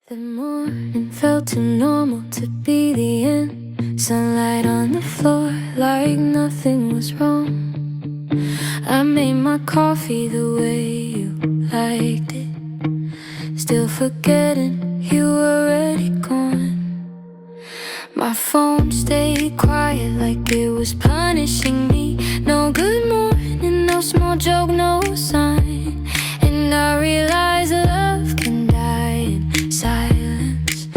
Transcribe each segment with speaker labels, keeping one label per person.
Speaker 1: The morning felt too normal to be the end. Sunlight on the floor like nothing was wrong. I made my coffee the way you liked it, still forgetting you were already gone. My phone stayed quiet like it was punishing me. No good morning, no small joke, no sign. And I realized love can die in silence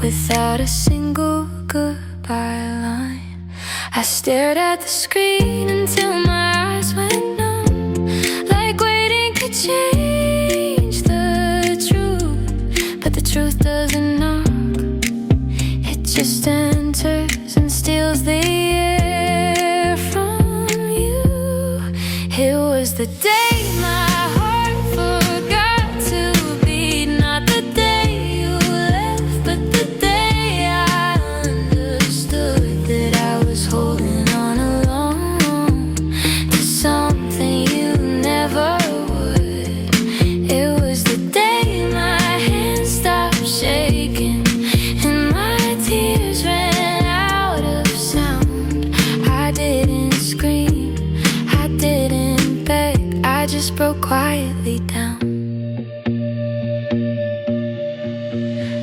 Speaker 1: without a single goodbye line. I stared at the screen until my eyes went numb, like waiting could change the truth. But the truth doesn't knock, it just enters and steals the air from you. It was the day my heart forgot to beat, not the day you left, but the day I understood that I was holding on alone to something you never would. It was the day my hands stopped shaking and my tears ran out of sound. I didn't scream, I didn't beg, I just broke quietly down.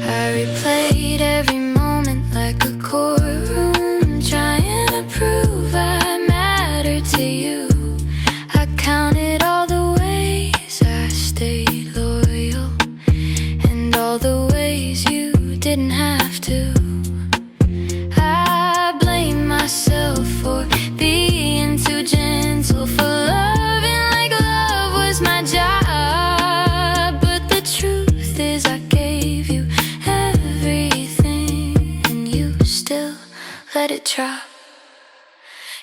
Speaker 1: I replayed every moment like a courtroom, trying to prove I mattered to you. I counted all the ways I stayed loyal and all the ways you didn't have to. I blame myself for being too gentle, for loving like love was my job. But the truth is I gave you everything and you still let it drop.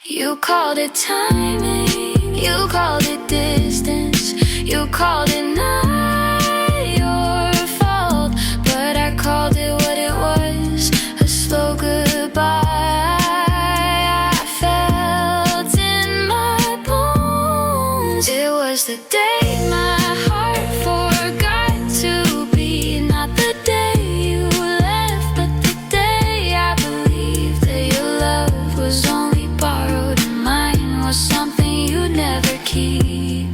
Speaker 1: You called it timing, you called it distance, you called it not your fault, but I called it what it was, a slow goodbye. I felt in my bones. It was the day my heart forgot to beat, not the day you left, but the day I believed that your love was only borrowed and mine was something you'd never keep.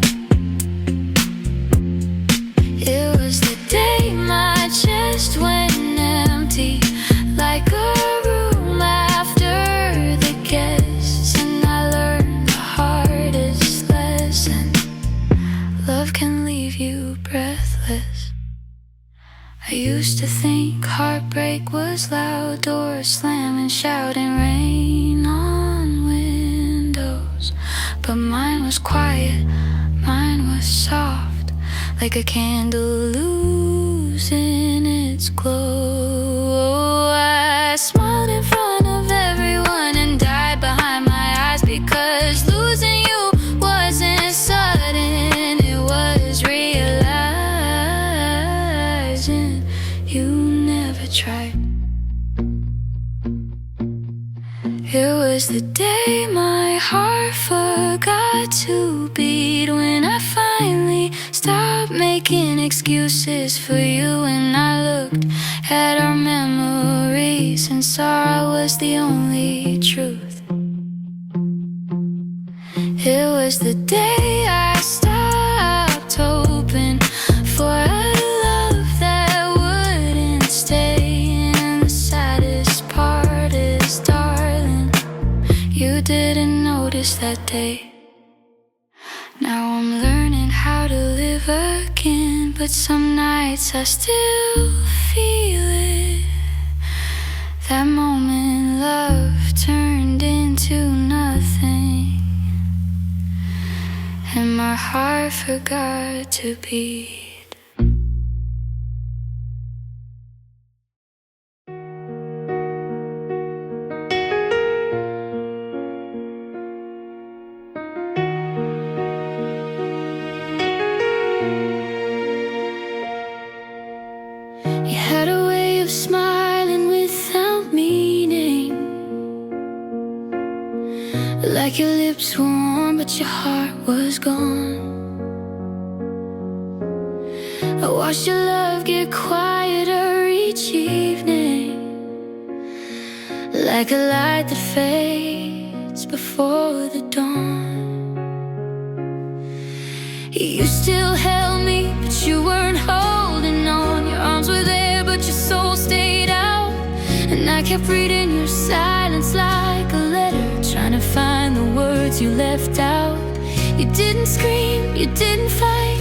Speaker 1: It was the day my chest went empty, like a room after the guests, and I learned the hardest lesson: love can leave you breathless. I used to think heartbreak was loud, doors slamming, shouting, rain on windows. But mine was quiet, mine was soft, like a candle losing its glow. I smiled in front of everyone and died behind my eyes, because losing you wasn't sudden, it was realizing you never tried. It was the day my heart forgot to beat, when I finally stopped making excuses for you, and I looked at our memories and saw I was the only truth. It was the day I stopped hoping for a love that wouldn't stay, and the saddest part is, darling, you didn't notice that day. Now I'm learning how to live again, but some nights I still feel it. That moment love turned into nothing, and my heart forgot to beat. You had a way of smiling without meaning, like your lips were warm but your heart was gone. I watched your love get quieter, each evening, like a light that fades before the dawn. You still held me, but you weren't holding on. Your arms were there, but your soul stayed out. And I kept reading your silence like a letter, trying to find the words you left out. You didn't scream, you didn't fight,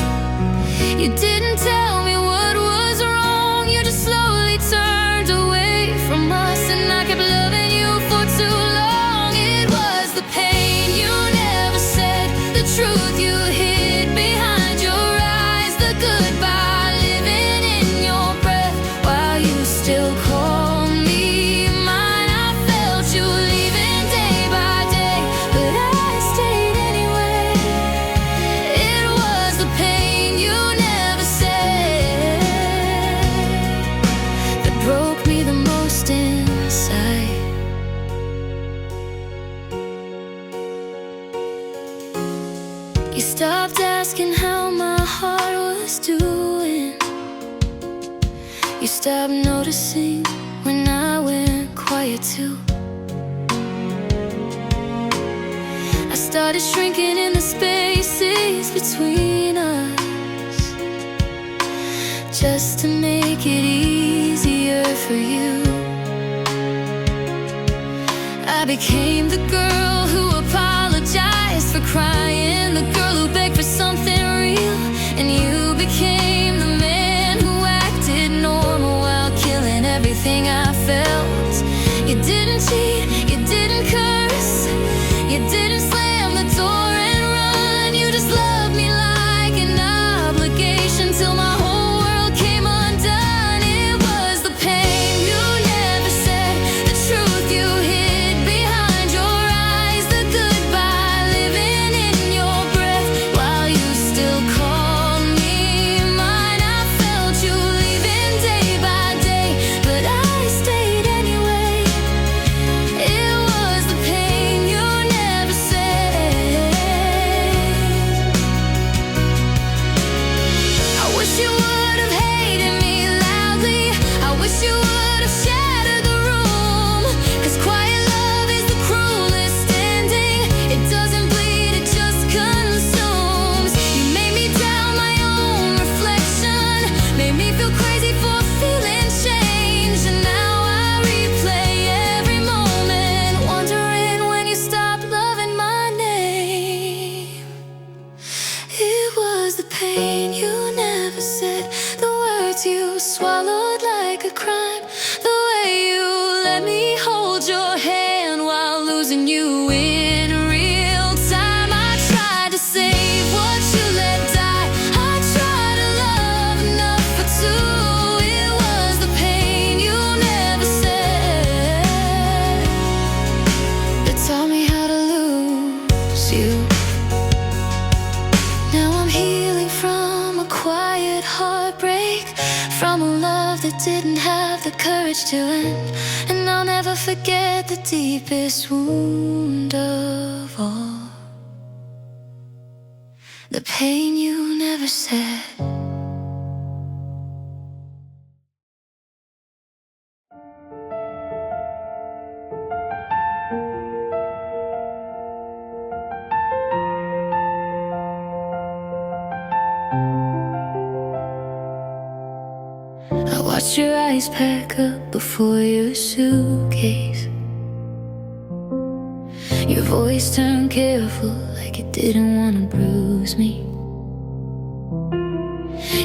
Speaker 1: you didn't tell me what was wrong. You just slowly turned away from us, and I kept loving you for too long. It was the pain you never said, the truth you hid behind your eyes, the goodbye living in your breath while you still call me mine. I felt you leaving day by day, but I stayed anyway. It was the pain you never said that broke me the most inside. You stopped asking how my heart was doing. You stopped noticing when I went quiet too. I started shrinking in the spaces between us, just to make it easier for you. I became the girl who apologized for crying, the girl who begged for something real. And you became the man who acted normal while killing everything I felt. You didn't cheat, you didn't curse, you didn't slam the door and run. You just loved me like an obligation till my whole world came undone. It was the pain you never said, the truth you hid behind your eyes, the goodbye living in your breath while you still called me mine. I felt you leaving day by day, but I stayed anyway. It was the pain you never said. I wish you would have hated me loudly, I wish you would have shattered the room. 'Cause quiet love is the cruelest ending. It doesn't bleed, it just consumes. You made me doubt my own reflection, made me feel crazy for feeling change. And now I replay every moment, wondering when you stopped loving my name. It was the pain you never said, the words you swallowed like a crime, the way you let me hold your hand while losing you in real time. I tried to save what you let die, I tried to love enough for two. It was the pain you never said that taught me how to lose you. Now I'm healing from a quiet heartbreak, from a love that didn't have the courage to end. And I'll never forget the deepest wound of all, the pain you never said. I watched your eyes pack up before your suitcase. Your voice turned careful, like it didn't want to bruise me.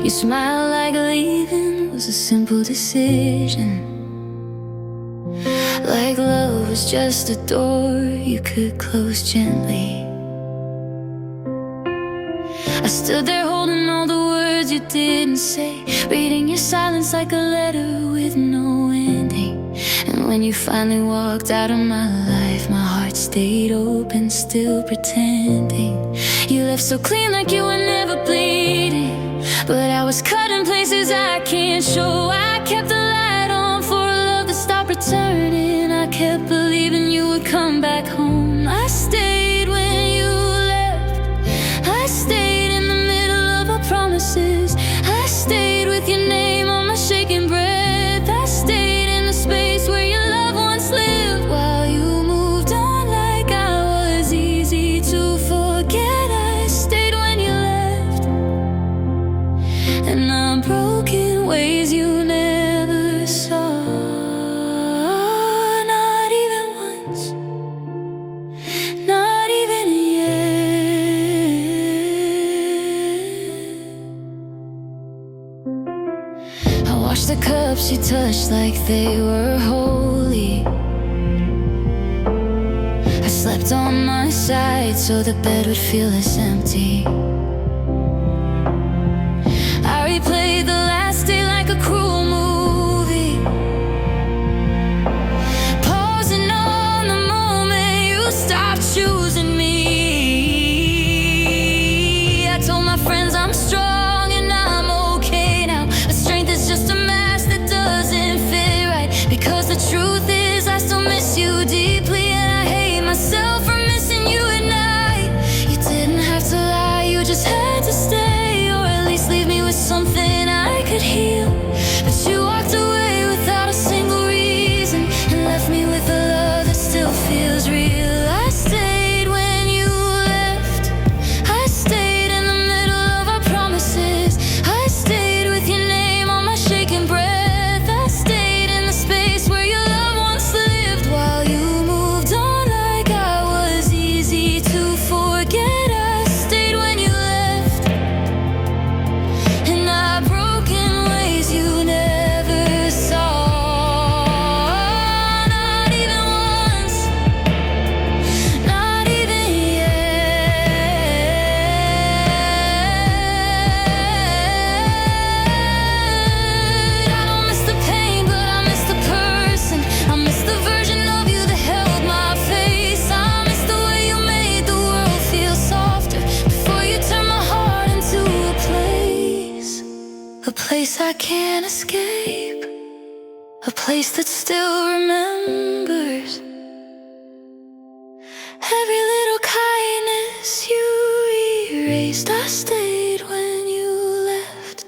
Speaker 1: You smiled like leaving was a simple decision, like love was just a door you could close gently. I stood there holding all the words you didn't say, reading your silence like a letter with no ending. And when you finally walked out of my life, my heart stayed open, still pretending. You left so clean like you were never bleeding, but I was cut in places I can't show. I kept the light on for a love that stopped returning. I kept believing you would come back home. I stayed when you left, I stayed in the middle of our promises. I stayed with your name on my shaking breath. Watch the cups you touched like they were holy. I slept on my side so the bed would feel less empty. I replayed the last day like a cruel movie, pausing on the moment you stopped choosing me. I told my friends I'm strong and I'm okay now, but strength is just a mask that doesn't fit right. Because the truth is I still miss you deeply, and I hate myself for missing you at night. You didn't have to lie, you just had to stay, or at least leave me with something I could heal. But you walked away without a single reason, and left me with a love that still feels real. I stayed when you left, I stayed in the middle of our promises, I stayed with your name on my shaking breath, I stayed in the space where your love once lived, while you moved on like I was easy to forget. I stayed when you left, and I broke in ways you never saw. Not even once, not even yet. I don't miss the pain, but I miss the person. I miss the version of you that held my face. I miss the way you made the world feel softer before you turned my heart into a place I can't escape, a place that still remembers every little kindness you erased. I stayed when you left,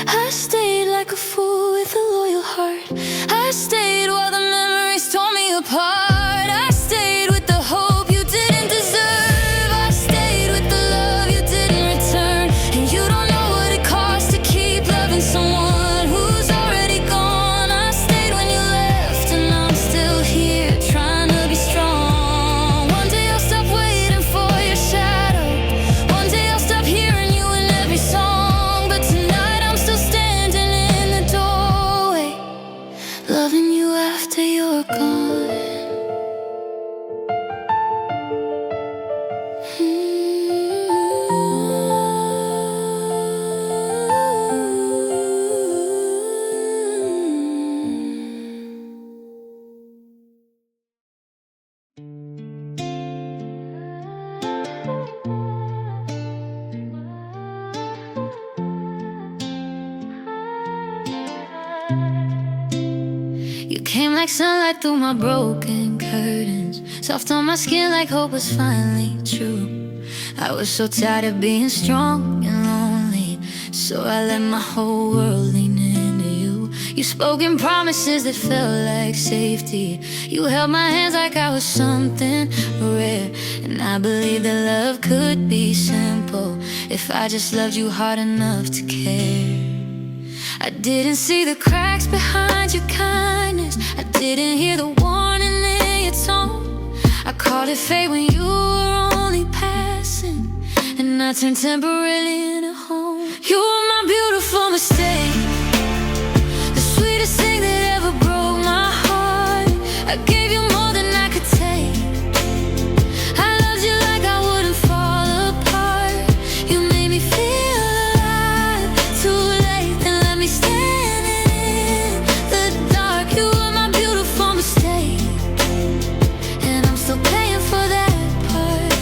Speaker 1: I stayed like a fool with a loyal heart, I stayed while the memories tore me apart. I stayed with the hope you didn't deserve, I stayed with the love you didn't return. And you don't know what it costs to keep loving someone who's already gone. I stayed when you left, and I'm still here trying to be strong. One day I'll stop waiting for your shadow, one day I'll stop hearing you in every song. But tonight I'm still standing in the doorway, loving you after you're gone. You came like sunlight through my broken curtains, soft on my skin like hope was finally true. I was so tired of being strong and lonely, so I let my whole world lean into you. You spoke in promises that felt like safety, you held my hands like I was something rare. And I believed that love could be simple if I just loved you hard enough to care. I didn't see the cracks behind your kindness, I didn't hear the warning in your tone. I called it fate when you were only passing, and I turned temporarily into home. You were my beautiful mistake, the sweetest thing that ever broke my heart. I gave you more than I could take, I loved you like I wouldn't fall apart. You made me feel alive, too late, then let me standing in the dark. You were my beautiful mistake, and I'm still paying for that part.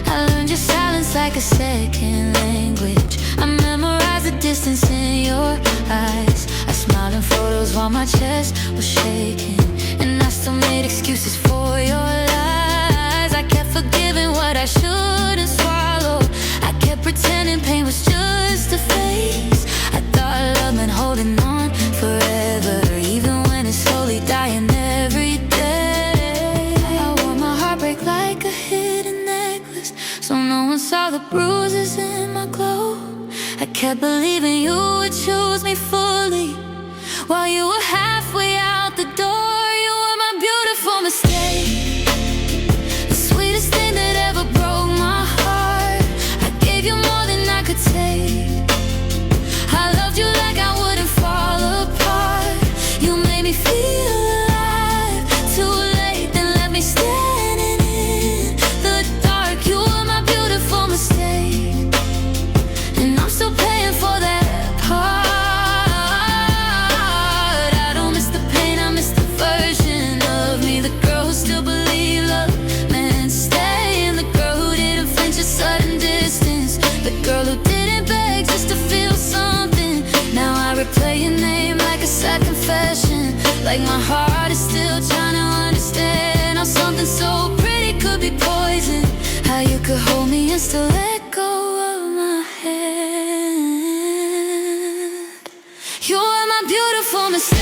Speaker 1: I learned your silence like a second language, I memorized the distance in your eyes. I smiled in photos while my chest was shaking, and I still made excuses for your lies. I kept forgiving what I shouldn't swallow, I kept pretending pain was just a phase. I thought love meant holding on forever, even when it's slowly dying every day. I wore my heartbreak like a hidden necklace, so no one saw the bruises in my glow. I kept believing you would choose me fully, while you were halfway out the door. You were my beautiful mistake, the sweetest thing that ever broke my heart. I gave you more than I could take, I loved you like I wouldn't fall apart. me feel alive. Too late, then left me standing in the dark. You were my beautiful mistake, and I'm still paying for that part. I don't miss the pain, I miss the version of me, the girl who still believed love meant staying, the girl who didn't flinch at sudden distance, the girl who didn't beg just to feel something. Now I replay your name like a sad confession, like my heart is still trying to understand how something so pretty could be poison, how you could hold me and still let go of my hand. You are my beautiful mistake,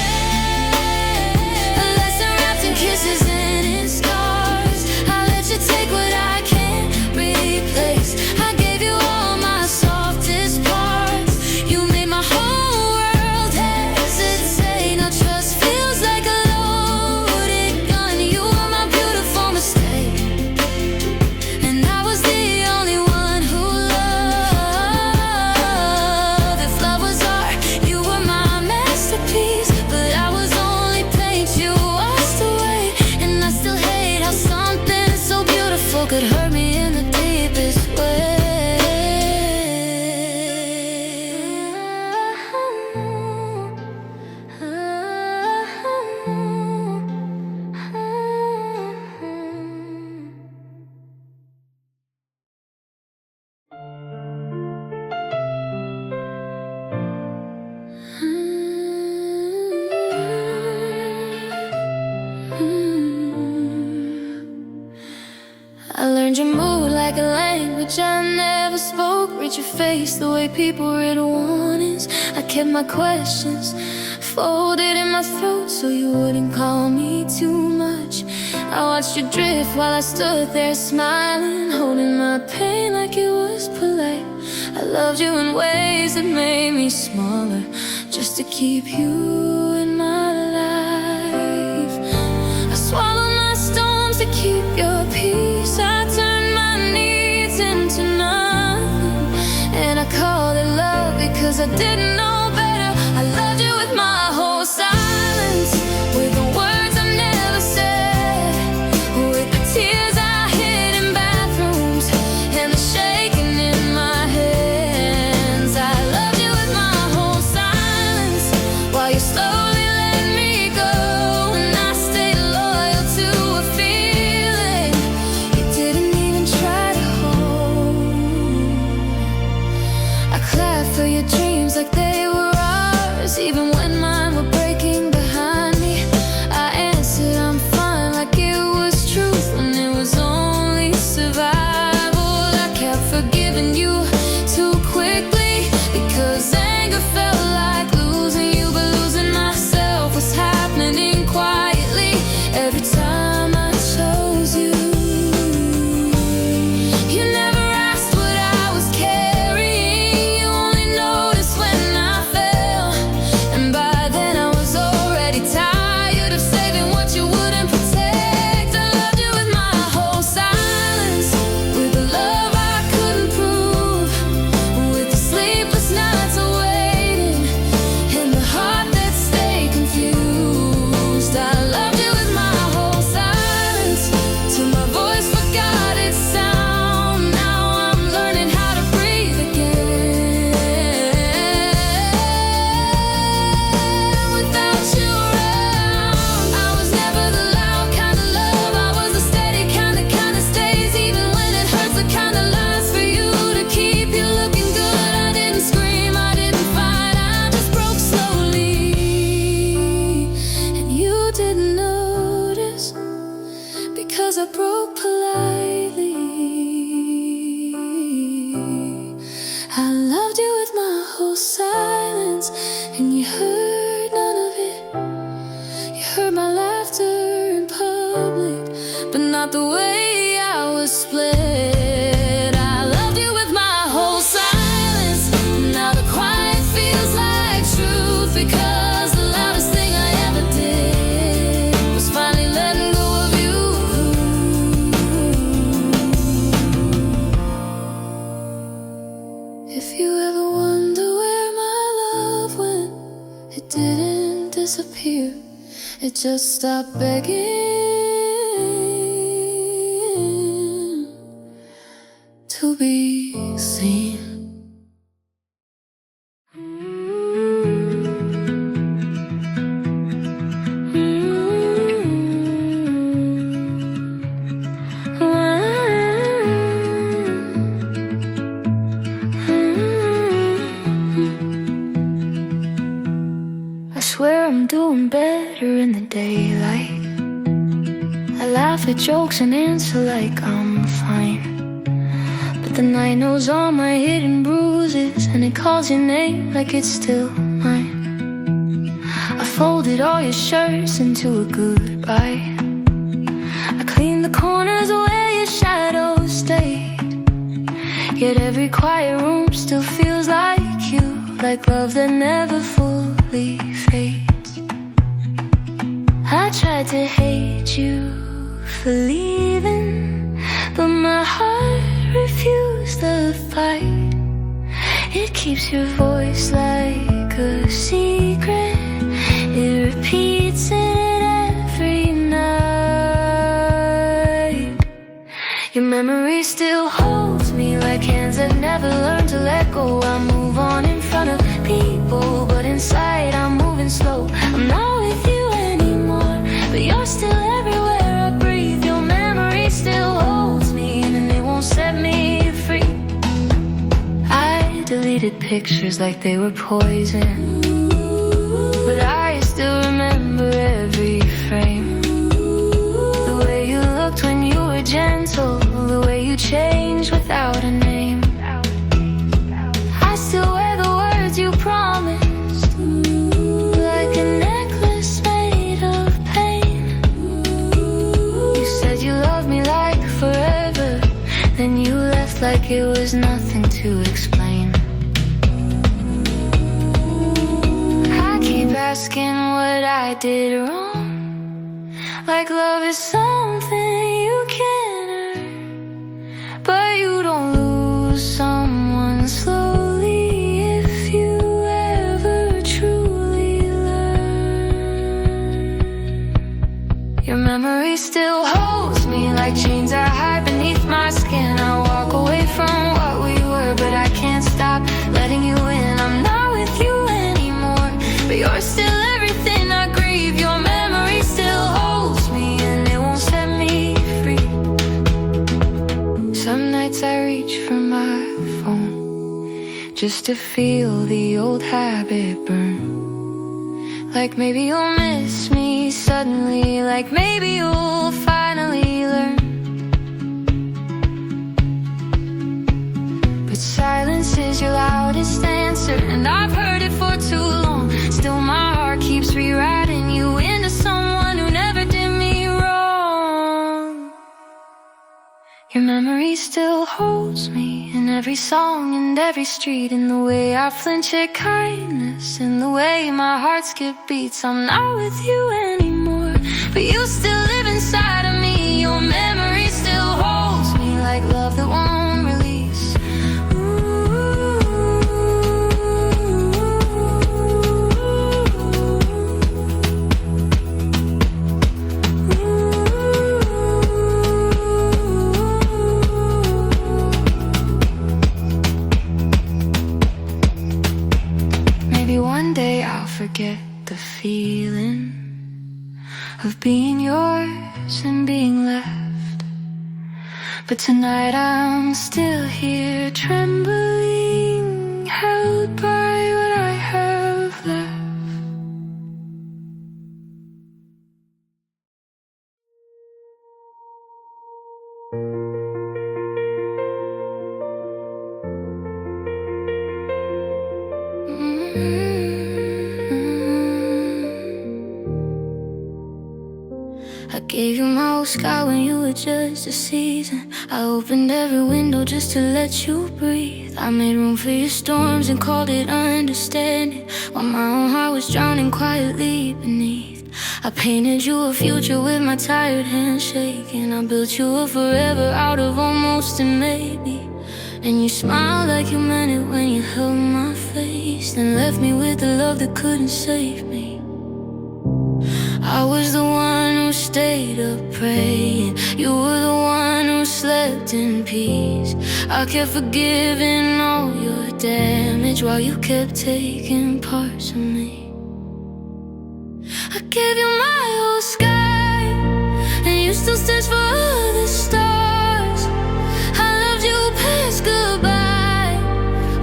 Speaker 1: a lesson wrapped in kisses and in scars. I let you take what I can't replace. I gave you all my softest parts. You made my whole world hesitate. Now trust feels like a loaded gun. You are my beautiful mistake, and I was the only one who loved. If love was art, you were my masterpiece, but I was only paint you washed away. And I still hate how something so beautiful could hurt me in the deepest way. I learned your mood like a language I never spoke. Read your face the way people read warnings. I kept my questions folded in my throat so you wouldn't call me too much. I watched you drift while I stood there smiling, holding my pain like it was polite. I loved you in ways that made me smaller, just to keep you in my life. I swallowed my storms to keep your peace. I turned my needs into nothing, and I called it love because I didn't know better. I loved you with my whole silence, with the words I never said, with the tears I hid in bathrooms, and the shaking in my hands. I loved you with my whole silence, while you slowly let me go, and I stayed loyal to a feeling you didn't even try to hold. I clapped for your dreams like they were ours, even when mine were breaking behind me. I answered I'm fine like it was truth when it was only survival. I kept forgiving you too quickly because anger felt like losing you, but losing myself was happening quietly every time I chose you. You never asked what I was carrying, you only noticed when I fell, and by then I was already tired of saving what you wouldn't protect. I loved you with my whole silence, with the love I couldn't prove, with the sleepless nights of waiting, and the heart that stayed confused. I loved you with my whole silence, till my voice forgot its sound. Now I'm learning how to breathe again without you around. I was never the loud kind of love, I was the steady kind that stays even when it hurts, the kind that lies for you to keep you looking good. I didn't scream, I didn't fight, I just broke slowly, and you didn't notice because I broke politely. I loved you with my whole silence, and you heard none of it. You heard my laughter in public, but not the way I was split. I loved you with my whole silence. Now the quiet feels like truth, because the loudest thing I ever did was finally letting go of you. If you ever wonder where my love went, it didn't disappear. It just stopped begging to be seen. I swear I'm doing better in the daylight. I laugh at jokes and answer like I'm fine. But the night knows all my hidden bruises, and it calls your name like it's still mine. I folded all your shirts into a goodbye. I cleaned the corners where your shadows stayed. Yet every quiet room still feels like you, like love that never fully fades. I tried to hate you for leaving, but my heart refused the fight. It keeps your voice like a secret. It repeats it every night. Your memory still holds me like hands that never learned to let go. I move on in front of people, but inside I'm moving slow. I'm not with you anymore, but you're still everywhere I breathe. Your memory still holds me, and it won't set me free. I deleted pictures like they were poison, but I still remember every frame. The way you looked when you were gentle, the way you changed without a name. I still wear the words you promised, like a necklace made of pain. You said you loved me like forever, then you left like it was nothing to explain. I keep asking what I did wrong, like love is something you can earn, but you don't lose someone slowly if you ever truly learn. Your memory still holds me like chains I hide beneath my skin. I walk away from what we were, but I can't stop letting you in. I'm not with you anymore, but you're still everything I grieve. Your memory still holds me, and it won't set me free. Some nights I reach for my phone just to feel the old habit burn. Like maybe you'll miss me suddenly, like maybe you'll finally learn. But silence is your loudest answer, and I've heard it for too long. Still my heart keeps rewriting you into someone who never did me wrong. Your memory still holds me in every song and every street, in the way I flinch at kindness, in the way my heart skip beats. I'm not with you anymore, but you still live inside of me. Your memory still holds me like love that won't release. Maybe one day I'll forget the feeling of being yours and being left, but tonight I'm still here trembling, held by what I have left. I gave you my whole sky when you were just a season. I opened every window just to let you breathe. I made room for your storms and called it understanding, while my own heart was drowning quietly beneath. I painted you a future with my tired hands shaking. I built you a forever out of almost and maybe. And you smiled like you meant it when you held my face, then left me with the love that couldn't save me. stayed up praying. You were the one who slept in peace. I kept forgiving all your damage while you kept taking parts of me. I gave you my whole sky, and you still search for other stars. I loved you past goodbye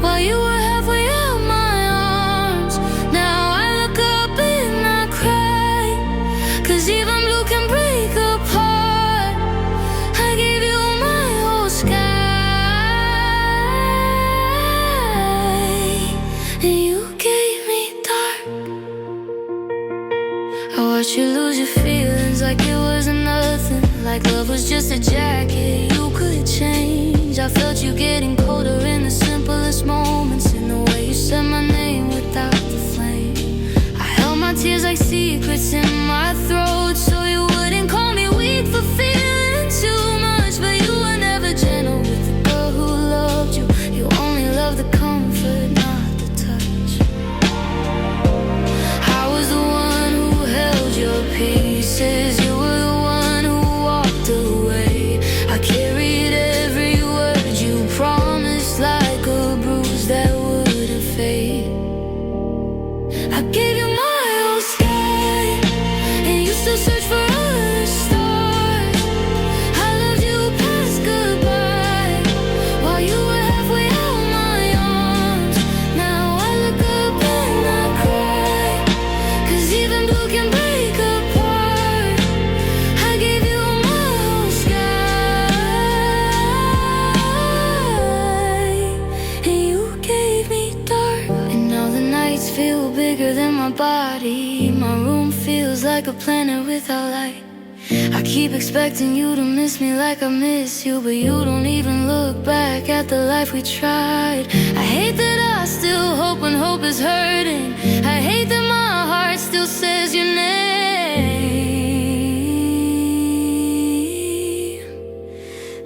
Speaker 1: while you were halfway out my arms. Now I look up and I cry, 'cause even blue can break apart. I gave you my whole sky, and you gave me dark. I watched you lose your feelings like it wasn't nothing, like love was just a jacket you could change. I felt you getting colder in the simplest moments, in the way you said my name without the flame. I held my tears like secrets in my throat, so you wouldn't call me weak for feeling too much. But you were never gentle with the girl who loved you. You only loved the comfort, not the touch. I was the one who held your pieces. You were the one who walked away. I carried every word you promised like a bruise that wouldn't fade. I gave you my whole sky, and you still search for other stars. I loved you past goodbye while you were halfway out my arms. Now I look up and I cry, 'cause even blue can break apart. I gave you my whole sky, and you gave me dark. And now the nights feel bigger than my body. My room feels like a planet without light. I keep expecting you to miss me like I miss you, but you don't even look back at the life we tried. I hate that I still hope when hope is hurting. I hate that my heart still says your name.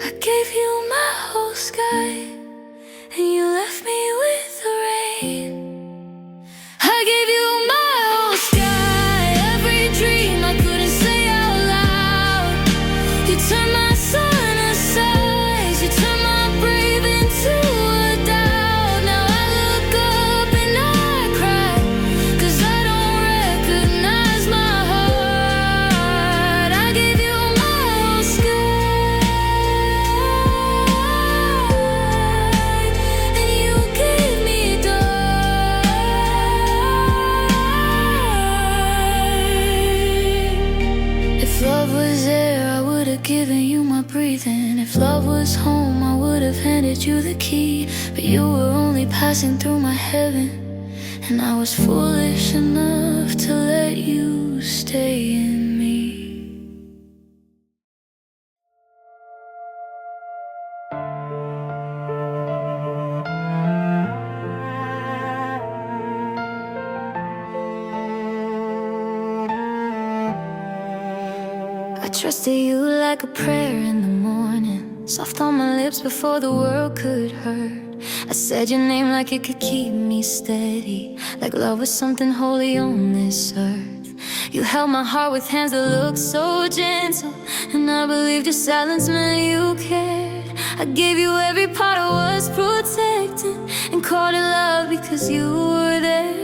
Speaker 1: I gave you my whole sky, and you left me with the rain. I gave you my whole sky, every dream I couldn't say out loud. You turned my sun aside, you turned my brave into a doubt. Now I look up and I cry, 'cause I don't recognize my heart. I gave you my whole sky, and you gave me dark. If love was air, I would have given you my breathing. If love was home, I would have handed you the key. But you were only passing through my heaven, and I was foolish enough to let you stay in me. I trusted you like a prayer in the morning, soft on my lips before the world could hurt. I said your name like it could keep me steady, like love was something holy on this earth. You held my heart with hands that looked so gentle, and I believed your silence meant you cared. I gave you every part I was protecting, and called it love because you were there.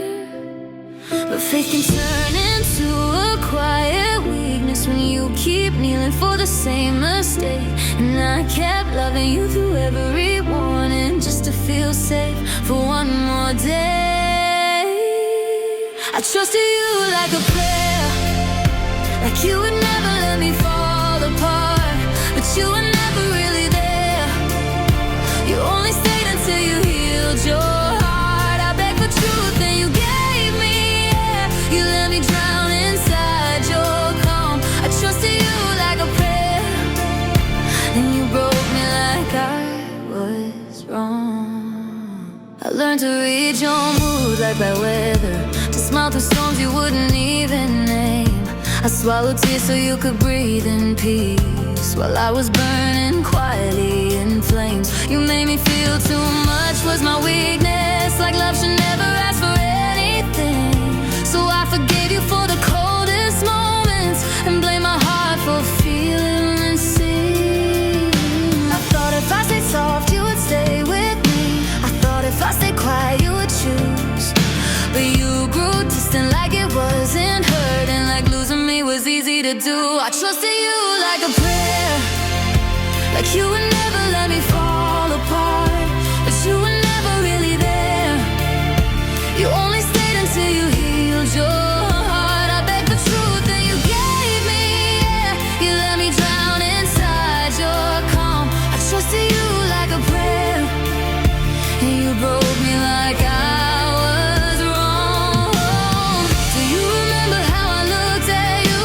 Speaker 1: But faith can turn into a quiet weakness when you keep kneeling for the same mistake. And I kept loving you through every warning, just to feel safe for one more day. I trusted you like a prayer, like you would never let me fall apart. But you were never really there. You only stayed until you healed your heart. I begged for truth and you gave me air. You let me drown inside your calm. I trusted you like a prayer, and you broke me like I was wrong. I learned to read your mood like bad weather, to smile through storms you wouldn't even name. I swallowed tears so you could breathe in peace, while I was burning quietly in flames. You made me feel too much was my weakness, like love should never ask for anything. So I forgave you for the coldest moments, and blamed my heart you do. I trusted you like a prayer, like you would never let me fall apart. But you were never really there. You only stayed until you healed your heart. I begged for truth and you gave me air. You let me drown inside your calm. I trusted you like a prayer, and you broke me like I was wrong. Do you remember how I looked at you?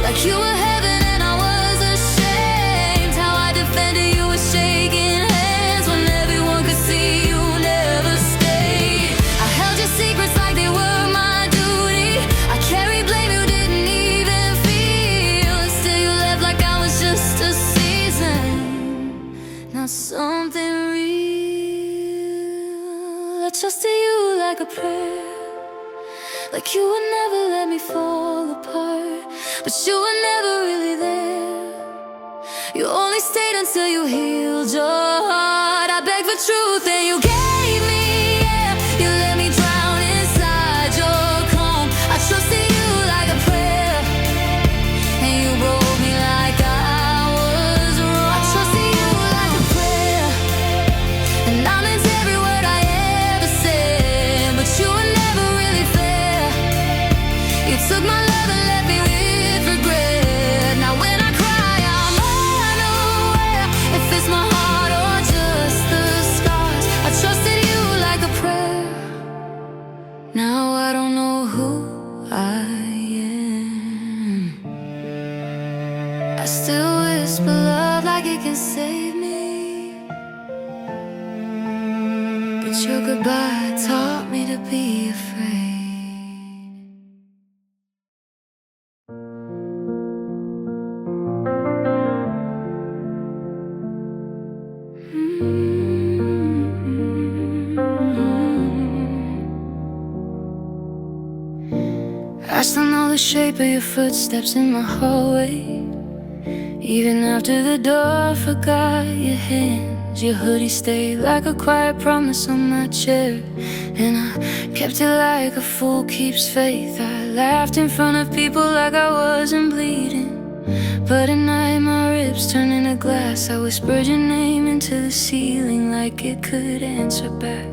Speaker 1: Like you were heaven and I was ashamed. How I defended you with shaking hands when everyone could see you never stayed. I held your secrets like they were my duty. I carried blame you didn't even feel. And still you left like I was just a season, not something real. I trusted you like a prayer, like you would never let me fall apart. But you were never really there. You only stayed until you healed your heart. I begged for truth and you gave me air. You let me drown inside your calm. I trusted you like a prayer, and you broke me like I was wrong. I trusted you like a prayer, and I meant every word I ever said. But you were never really fair. You took my love and left me with regret. Now when I cry, I'm unaware if it's my heart or just the scars. I trusted you like a prayer. Now I don't know who I am. I still whisper love like it can save me. But your goodbye taught me to be afraid. I still know the shape of your footsteps in my hallway. Even after the door forgot your hands, your hoodie stayed like a quiet promise on my chair. And I kept it like a fool keeps faith. I laughed in front of people like I wasn't bleeding. But at night my ribs turned into glass. I whispered your name into the ceiling like it could answer back.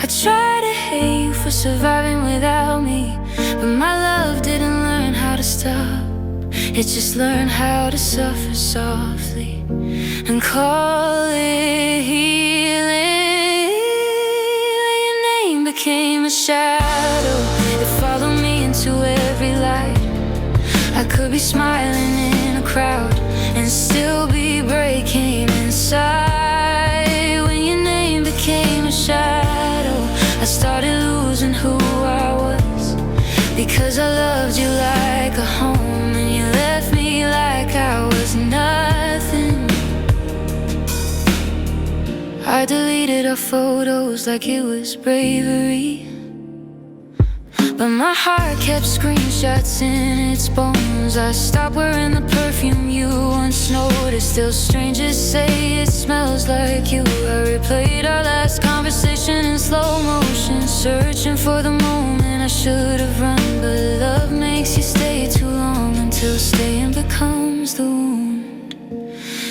Speaker 1: I tried to hate you for surviving without me, but my love didn't learn how to stop. It just learned how to suffer softly and call it healing. Your name became a shadow, it followed me into every light. I could be smiling in a crowd and still be breaking inside. When your name became a shadow, I started losing who I was, because I loved you like a home and you left me like I was nothing. I deleted our photos like it was bravery, but my heart kept screenshots in its bones. I stopped wearing the perfume you once noticed. Still strangers say it smells like you. I replayed our last conversation in slow motion, searching for the moment I should have run. But love makes you stay too long until staying becomes the wound.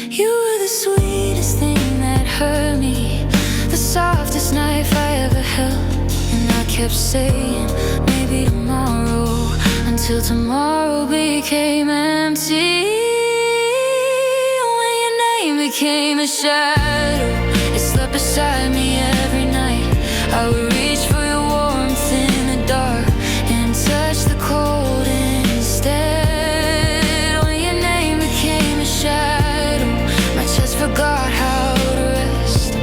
Speaker 1: You were the sweetest thing that hurt me, the softest knife I ever held. And I kept saying maybe tomorrow, until tomorrow became empty. When your name became a shadow, it slept beside me every night. I would reach for your warmth in the dark and touch the cold instead. When your name became a shadow, my chest forgot how to rest.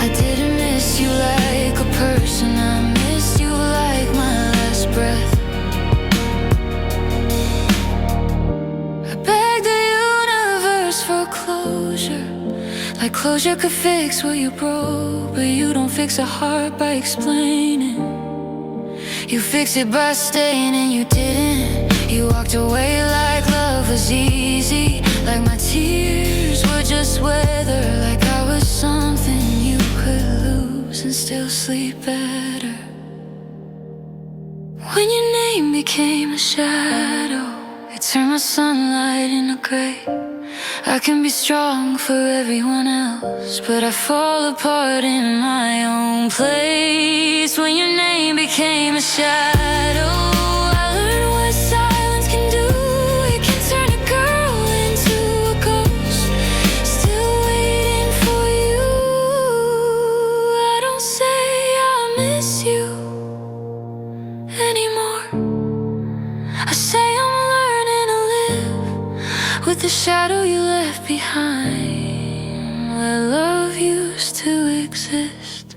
Speaker 1: I didn't miss you like a person, I missed you like my last breath. I begged the universe for closure, like closure could fix what you broke. But you don't fix a heart by explaining, you fix it by staying, and you didn't. You walked away like love was easy, like my tears were just weather, like I was something you could lose and still sleep better. When your name became a shadow, turn my sunlight into gray. I can be strong for everyone else, but I fall apart in my own place. When your name became a shadow, I learned what silence can do. It can turn a girl into a ghost, still waiting for you. I don't say I miss you anymore. I say I'm learning to live with the shadow you left behind, where love used to exist.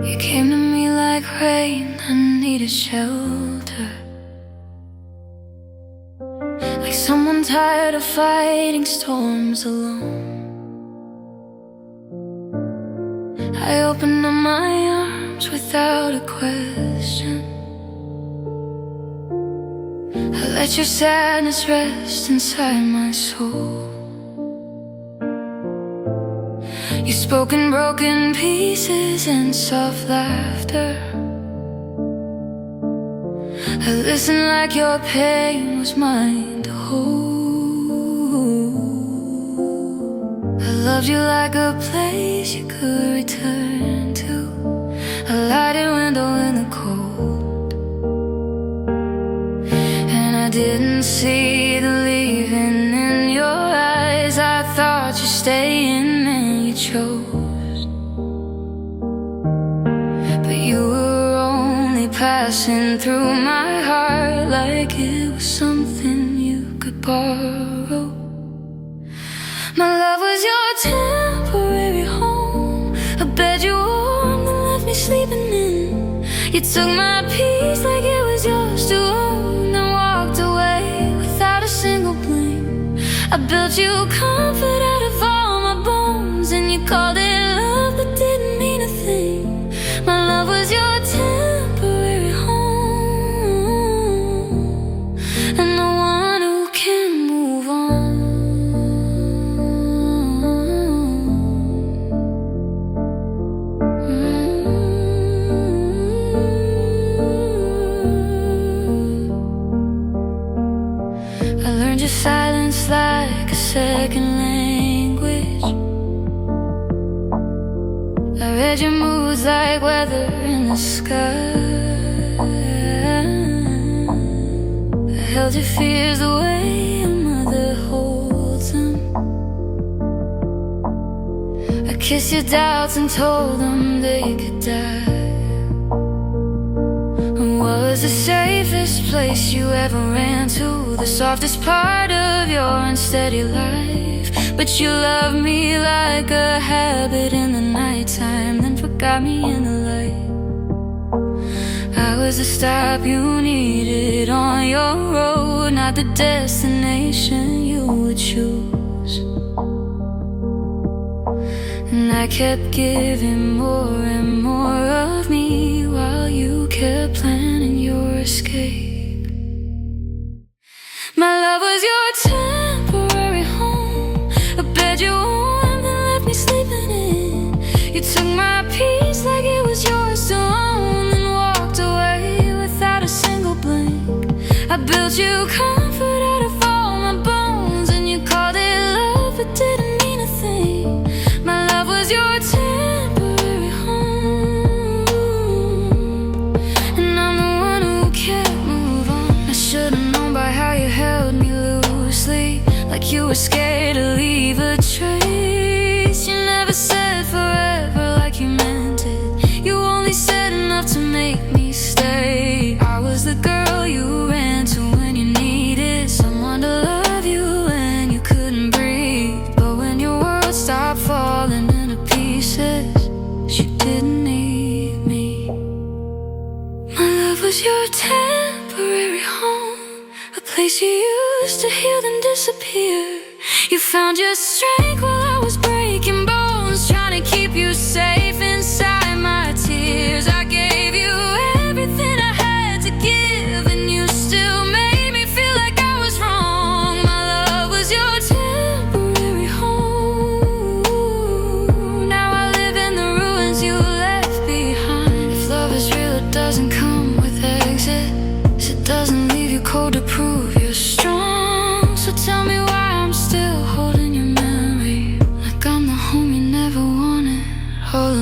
Speaker 1: You came to me like rain, I needed shelter, like someone tired of fighting storms alone. I opened up my arms without a question. I let your sadness rest inside my soul. You spoke in broken pieces and soft laughter. I listened like your pain was mine to hold. I loved you like a place you could return to, a lighted window in the cold. And I didn't see the leaving in your eyes. I thought you'd stay in and you chose, but you were only passing through my heart like it was something you could borrow. My love was your temporary home, a bed you warmed and left me sleeping in. You took my peace like it was yours to own, and walked away without a single blink. I built you comfort out of all my bones, and you called it love that didn't mean a thing. My love was your temporary home, and the one who can move on. I learned your silence like a second language. I read your moods like weather in the sky. I held your fears the way a mother holds them. I kissed your doubts and told them they could die. Was the safest place you ever ran to, the softest part of your unsteady life. But you loved me like a habit in the nighttime, then forgot me in the light. I was the stop you needed on your road, not the destination you would choose. And I kept giving more and more of me while you kept planning your escape. My love was your temporary home, a bed you warmed and left me sleeping in. You took my peace like it was yours to own, and walked away without a single blink. I built you comfort out of all my bones, and you called it love but didn't mean a thing. My love was your temporary home, and I'm the one who can't move on. I should've known by how you held me loosely, like you were scared to leave a trace. You never said forever like you meant it. You only said enough to make me stay. I was the girl you ran to when you needed someone to love you when you couldn't breathe. But when your world stopped falling into pieces, you didn't need me. My love was your temporary home, a place you used to heal then disappear. You found your strength while I was breaking bones, trying to keep you safe inside my tears. I gave you everything I had to give, and you still made cold to prove you're strong. So tell me why I'm still holding your memory, like I'm the home you never wanted all